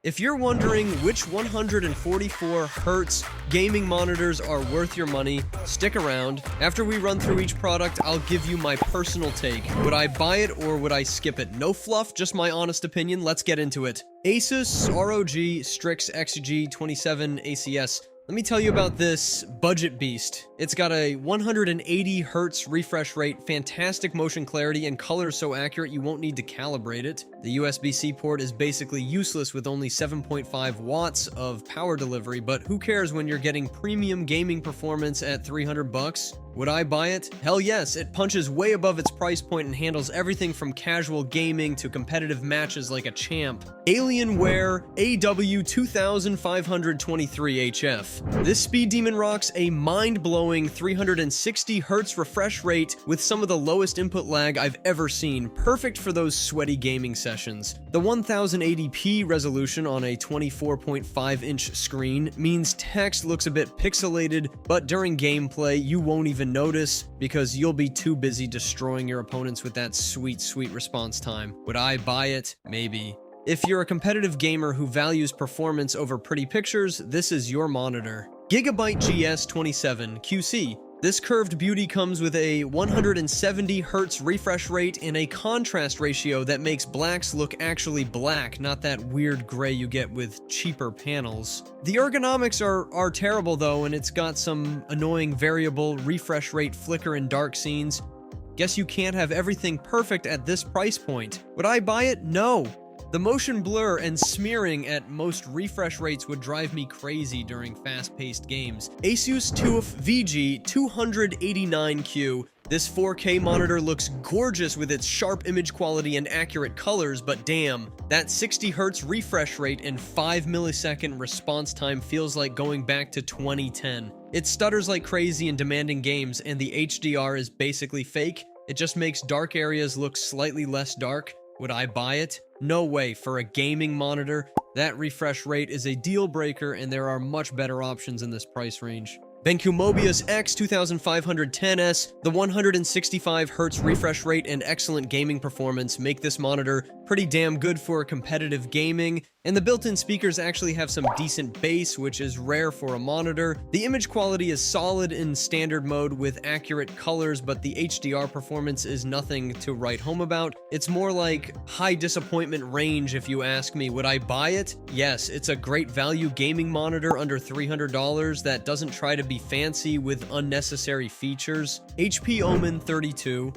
If you're wondering which 144Hz gaming monitors are worth your money, stick around. After we run through each product, I'll give you my personal take. Would I buy it or would I skip it? No fluff, just my honest opinion. Let's get into it. Asus ROG Strix XG27ACS. Let me tell you about this budget beast. It's got a 180Hz refresh rate, fantastic motion clarity, and color so accurate you won't need to calibrate it. The USB-C port is basically useless with only 7.5 watts of power delivery, but who cares when you're getting premium gaming performance at $300? Would I buy it? Hell yes, it punches way above its price point and handles everything from casual gaming to competitive matches like a champ. Alienware AW2523HF. This speed demon rocks a mind-blowing 360Hz refresh rate with some of the lowest input lag I've ever seen, perfect for those sweaty gaming sessions. The 1080p resolution on a 24.5-inch screen means text looks a bit pixelated, but during gameplay you won't even notice because you'll be too busy destroying your opponents with that sweet response time. Would I buy it? Maybe. If you're a competitive gamer who values performance over pretty pictures, this is your monitor. Gigabyte GS27QC. This curved beauty comes with a 170Hz refresh rate and a contrast ratio that makes blacks look actually black, not that weird gray you get with cheaper panels. The ergonomics are terrible though, and it's got some annoying variable refresh rate flicker in dark scenes. Guess you can't have everything perfect at this price point. Would I buy it? No. The motion blur and smearing at most refresh rates would drive me crazy during fast-paced games. Asus TUF VG289Q. This 4K monitor looks gorgeous with its sharp image quality and accurate colors, but damn, that 60Hz refresh rate and 5 millisecond response time feels like going back to 2010. It stutters like crazy in demanding games, and the HDR is basically fake. It just makes dark areas look slightly less dark. Would I buy it? No way. For a gaming monitor, that refresh rate is a deal breaker, and there are much better options in this price range. BenQ Mobiuz X2510S, the 165Hz refresh rate and excellent gaming performance make this monitor pretty damn good for competitive gaming, and the built-in speakers actually have some decent bass, which is rare for a monitor. The image quality is solid in standard mode with accurate colors, but the HDR performance is nothing to write home about. It's more like high disappointment range if you ask me. Would I buy it? Yes, it's a great value gaming monitor under $300 that doesn't try to be fancy with unnecessary features. HP Omen 32.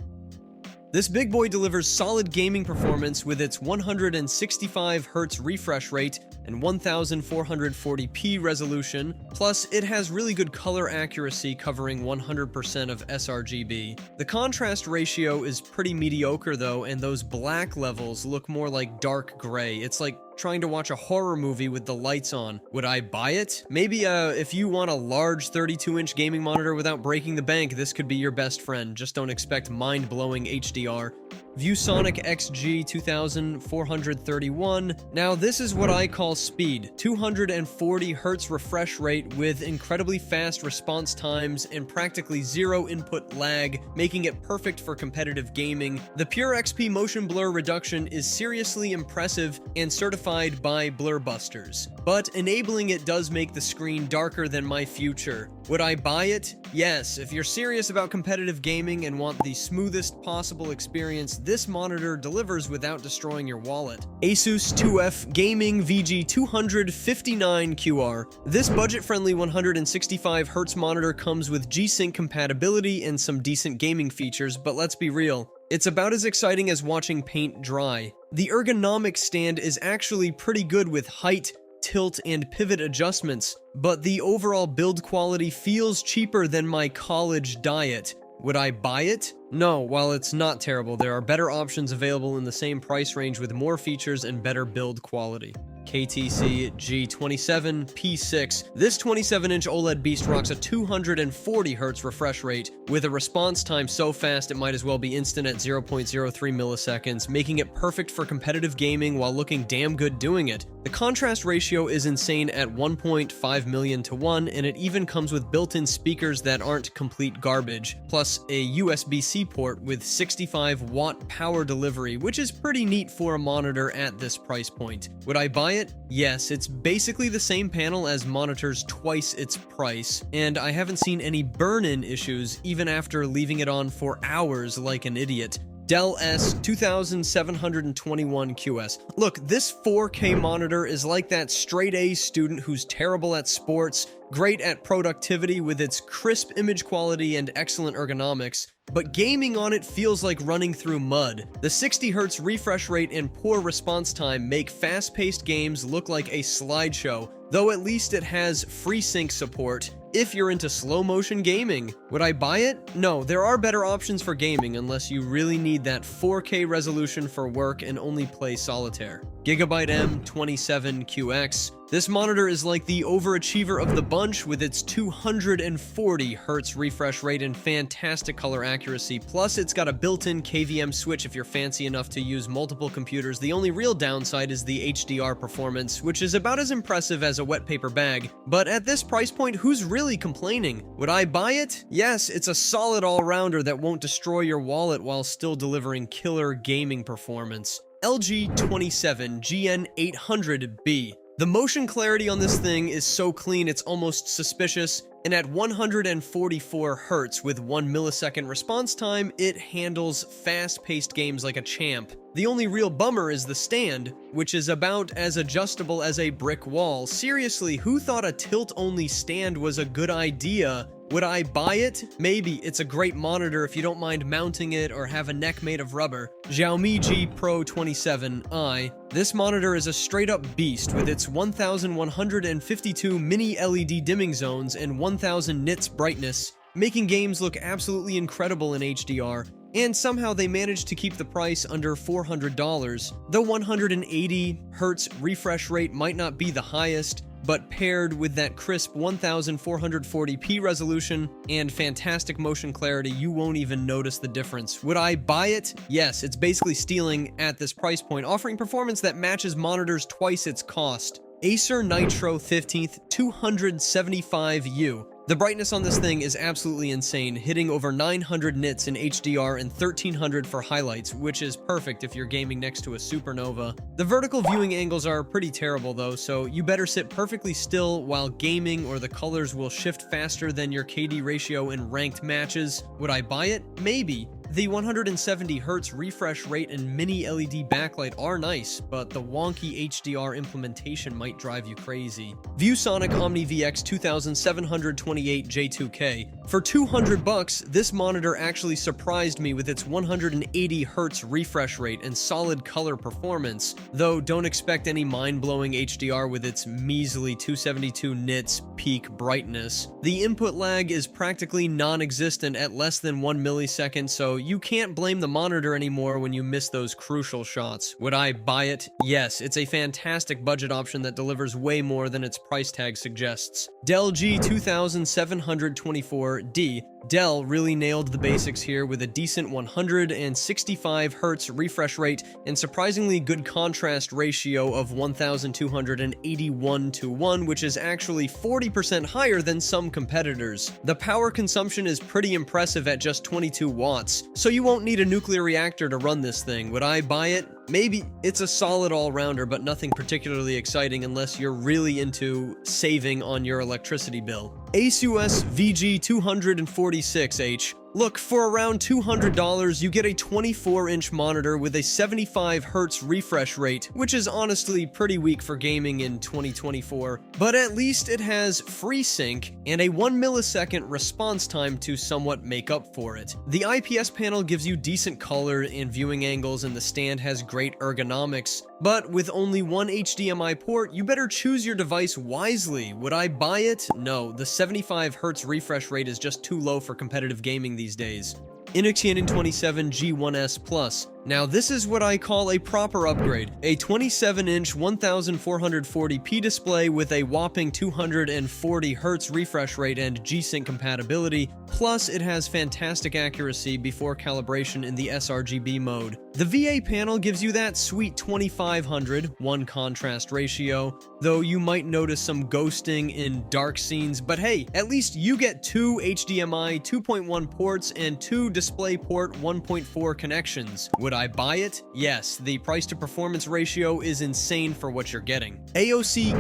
This big boy delivers solid gaming performance with its 165Hz refresh rate and 1440p resolution, plus it has really good color accuracy covering 100% of sRGB. The contrast ratio is pretty mediocre though, and those black levels look more like dark gray. It's like trying to watch a horror movie with the lights on. Would I buy it? Maybe if you want a large 32-inch gaming monitor without breaking the bank, this could be your best friend. Just don't expect mind-blowing HDR. ViewSonic XG2431. Now this is what I call speed. 240Hz refresh rate with incredibly fast response times and practically zero input lag, making it perfect for competitive gaming. The Pure XP motion blur reduction is seriously impressive and certified by Blurbusters, but enabling it does make the screen darker than my future. Would I buy it? Yes, if you're serious about competitive gaming and want the smoothest possible experience, this monitor delivers without destroying your wallet. Asus TUF VG259QR. This budget-friendly 165Hz monitor comes with G-Sync compatibility and some decent gaming features, but let's be real, it's about as exciting as watching paint dry. The ergonomic stand is actually pretty good with height, tilt, and pivot adjustments, but the overall build quality feels cheaper than my college diet. Would I buy it? No, while it's not terrible, there are better options available in the same price range with more features and better build quality. KTC G27P6. This 27-inch OLED beast rocks a 240Hz refresh rate with a response time so fast it might as well be instant at 0.03 milliseconds, making it perfect for competitive gaming while looking damn good doing it. The contrast ratio is insane at 1.5 million to 1, and it even comes with built-in speakers that aren't complete garbage, plus a USB-C port with 65-watt power delivery, which is pretty neat for a monitor at this price point. Would I buy buy it? Yes, it's basically the same panel as monitors twice its price, and I haven't seen any burn-in issues even after leaving it on for hours like an idiot. Dell S2721QS. Look, this 4K monitor is like that straight-A student who's terrible at sports, great at productivity with its crisp image quality and excellent ergonomics, but gaming on it feels like running through mud. The 60Hz refresh rate and poor response time make fast-paced games look like a slideshow, though at least it has FreeSync support if you're into slow-motion gaming. Would I buy it? No, there are better options for gaming unless you really need that 4K resolution for work and only play solitaire. Gigabyte M27Q X. This monitor is like the overachiever of the bunch with its 240Hz refresh rate and fantastic color accuracy, plus it's got a built-in KVM switch if you're fancy enough to use multiple computers. The only real downside is the HDR performance, which is about as impressive as a wet paper bag, but at this price point, who's really complaining? Would I buy it? Yes, it's a solid all-rounder that won't destroy your wallet while still delivering killer gaming performance. LG 27GN800B. The motion clarity on this thing is so clean it's almost suspicious, and at 144 Hz with 1 millisecond response time, it handles fast-paced games like a champ. The only real bummer is the stand, which is about as adjustable as a brick wall. Seriously, who thought a tilt-only stand was a good idea? Would I buy it? Maybe. It's a great monitor if you don't mind mounting it or have a neck made of rubber. Xiaomi G Pro 27i. This monitor is a straight-up beast with its 1152 mini LED dimming zones and 1000 nits brightness, making games look absolutely incredible in HDR. And somehow they managed to keep the price under $400. The 180Hz refresh rate might not be the highest, but paired with that crisp 1440p resolution and fantastic motion clarity, you won't even notice the difference. Would I buy it? Yes, it's basically stealing at this price point, offering performance that matches monitors twice its cost. Acer Nitro 15th 275U. The brightness on this thing is absolutely insane, hitting over 900 nits in HDR and 1300 for highlights, which is perfect if you're gaming next to a supernova. The vertical viewing angles are pretty terrible though, so you better sit perfectly still while gaming or the colors will shift faster than your KD ratio in ranked matches. Would I buy it? Maybe. The 170Hz refresh rate and mini LED backlight are nice, but the wonky HDR implementation might drive you crazy. ViewSonic Omni VX 2728J2K. For $200, this monitor actually surprised me with its 180Hz refresh rate and solid color performance, though don't expect any mind-blowing HDR with its measly 272 nits peak brightness. The input lag is practically non-existent at less than 1 millisecond, so you can't blame the monitor anymore when you miss those crucial shots. Would I buy it? Yes, it's a fantastic budget option that delivers way more than its price tag suggests. Dell G2724D. Dell really nailed the basics here with a decent 165Hz refresh rate and surprisingly good contrast ratio of 1281:1, which is actually 40% higher than some competitors. The power consumption is pretty impressive at just 22 watts, so you won't need a nuclear reactor to run this thing. Would I buy it? Maybe. It's a solid all-rounder, but nothing particularly exciting unless you're really into saving on your electricity bill. Asus VG249H. Look, for around $200, you get a 24-inch monitor with a 75Hz refresh rate, which is honestly pretty weak for gaming in 2024, but at least it has FreeSync and a 1 millisecond response time to somewhat make up for it. The IPS panel gives you decent color and viewing angles, and the stand has great ergonomics, but with only one HDMI port, you better choose your device wisely. Would I buy it? No, the 75Hz refresh rate is just too low for competitive gaming these days. Innocn 27G1S Plus. Now this is what I call a proper upgrade. A 27-inch 1440p display with a whopping 240Hz refresh rate and G-Sync compatibility, plus it has fantastic accuracy before calibration in the sRGB mode. The VA panel gives you that sweet 2500/1 contrast ratio, though you might notice some ghosting in dark scenes, but hey, at least you get 2 HDMI 2.1 ports and 2 DisplayPort 1.4 connections. Would Would I buy it? Yes, the price to performance ratio is insane for what you're getting. AOC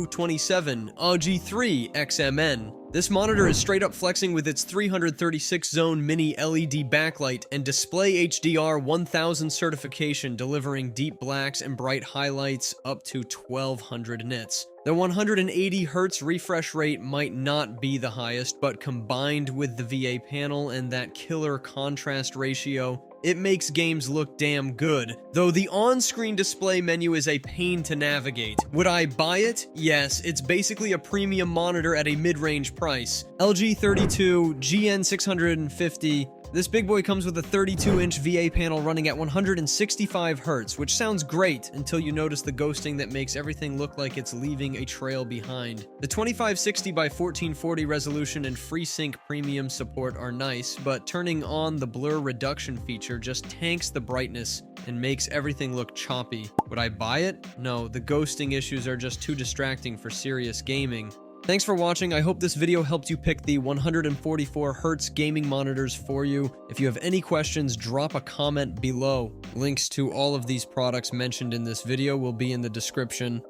Q27AG3XMN. This monitor is straight up flexing with its 336-zone mini LED backlight and display HDR 1000 certification, delivering deep blacks and bright highlights up to 1200 nits. The 180 Hz refresh rate might not be the highest, but combined with the VA panel and that killer contrast ratio, it makes games look damn good, though the on-screen display menu is a pain to navigate. Would I buy it? Yes, it's basically a premium monitor at a mid-range price. LG 32 GN650. This big boy comes with a 32-inch VA panel running at 165 Hz, which sounds great until you notice the ghosting that makes everything look like it's leaving a trail behind. The 2560 by 1440 resolution and FreeSync premium support are nice, but turning on the blur reduction feature just tanks the brightness and makes everything look choppy. Would I buy it? No, the ghosting issues are just too distracting for serious gaming. Thanks for watching. I hope this video helped you pick the 144 Hz gaming monitors for you. If you have any questions, drop a comment below. Links to all of these products mentioned in this video will be in the description.